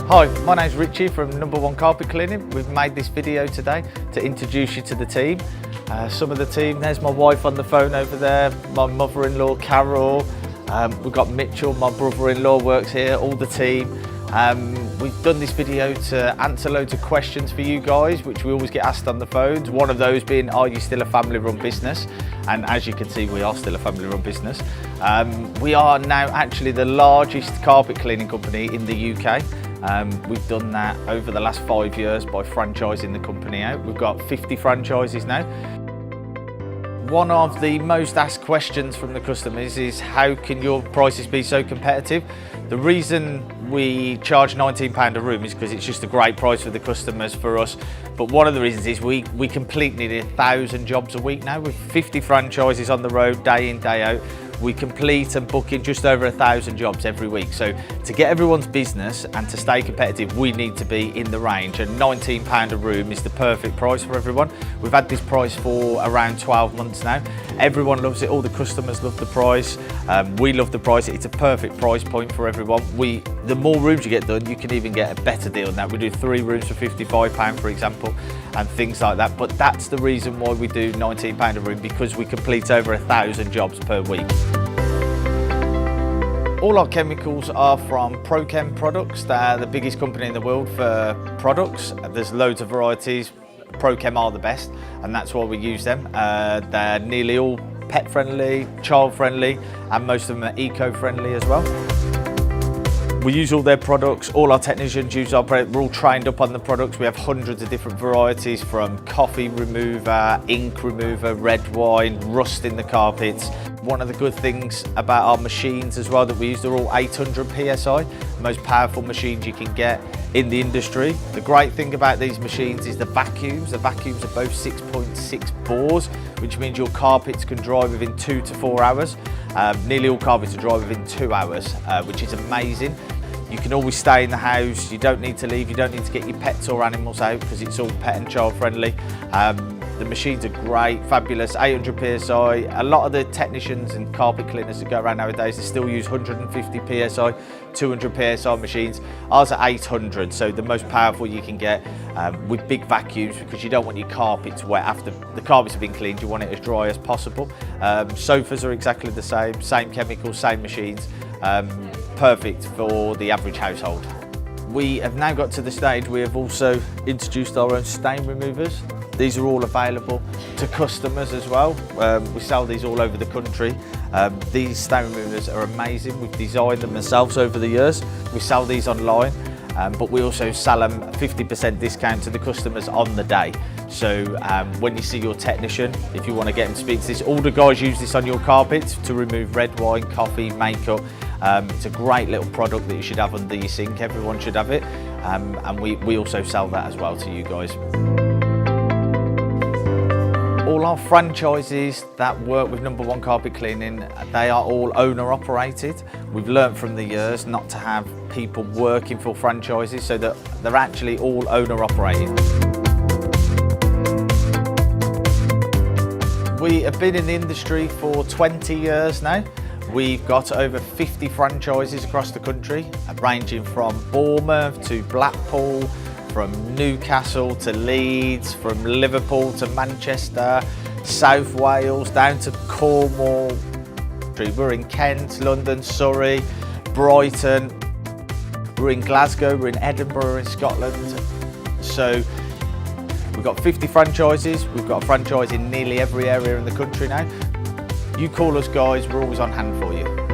Hi, my name's Richie from No1 Carpet Cleaning. We've made this video today to introduce you to the team. Some of the team, there's my wife on the phone over there, my mother-in-law Carol, we've got Mitchell, my brother-in-law works here, all the team. We've done this video to answer loads of questions for you guys, which we always get asked on the phones. One of those being, are you still a family-run business? And as you can see, we are still a family-run business. We are now actually the largest carpet cleaning company in the UK. We've done that over the last 5 years by franchising the company out. We've got 50 franchises now. One of the most asked questions from the customers is, how can your prices be so competitive? The reason we charge £19 a room is because it's just a great price for the customers, for us. But one of the reasons is we complete nearly 1,000 jobs a week now with 50 franchises on the road, day in, day out. We complete and book in just over 1,000 jobs every week. So to get everyone's business and to stay competitive, we need to be in the range, and £19 a room is the perfect price for everyone. We've had this price for around 12 months now. Everyone loves it, all the customers love the price. We love the price, it's a perfect price point for everyone. The more rooms you get done, you can even get a better deal than that. We do 3 rooms for £55, for example, and things like that. But that's the reason why we do £19 a room, because we complete over 1,000 jobs per week. All our chemicals are from ProChem products. They're the biggest company in the world for products. There's loads of varieties. ProChem are the best, and that's why we use them. They're nearly all pet friendly, child friendly, and most of them are eco-friendly as well. We use all their products, all our technicians use our products, we're all trained up on the products. We have hundreds of different varieties, from coffee remover, ink remover, red wine, rust in the carpets. One of the good things about our machines as well that we use, they're all 800 PSI, the most powerful machines you can get in the industry. The great thing about these machines is the vacuums. The vacuums are both 6.6 bores, which means your carpets can dry within 2 to 4 hours. Nearly all carpets are dry within 2 hours, which is amazing. You can always stay in the house, you don't need to leave, you don't need to get your pets or animals out because it's all pet and child friendly. The machines are great, fabulous, 800 PSI. A lot of the technicians and carpet cleaners that go around nowadays, they still use 150 PSI, 200 PSI machines. Ours are 800, so the most powerful you can get with big vacuums, because you don't want your carpets wet after the carpets have been cleaned, you want it as dry as possible. Sofas are exactly the same chemicals, same machines. Perfect for the average household. We have now got to the stage we have also introduced our own stain removers. These are all available to customers as well. We sell these all over the country. These stain removers are amazing. We've designed them ourselves over the years. We sell these online, but we also sell them 50% discount to the customers on the day. So when you see your technician, if you want to get him to speak to this, all the guys use this on your carpets to remove red wine, coffee, makeup. It's a great little product that you should have under your sink. Everyone should have it. And we also sell that as well to you guys. All our franchises that work with No1 Carpet Cleaning, they are all owner operated. We've learnt from the years not to have people working for franchises, so that they're actually all owner operated. We have been in the industry for 20 years now. We've got over 50 franchises across the country, ranging from Bournemouth to Blackpool, from Newcastle to Leeds, from Liverpool to Manchester, South Wales, down to Cornwall. We're in Kent, London, Surrey, Brighton. We're in Glasgow, we're in Edinburgh in Scotland. So we've got 50 franchises. We've got a franchise in nearly every area in the country now. You call us guys, we're always on hand for you.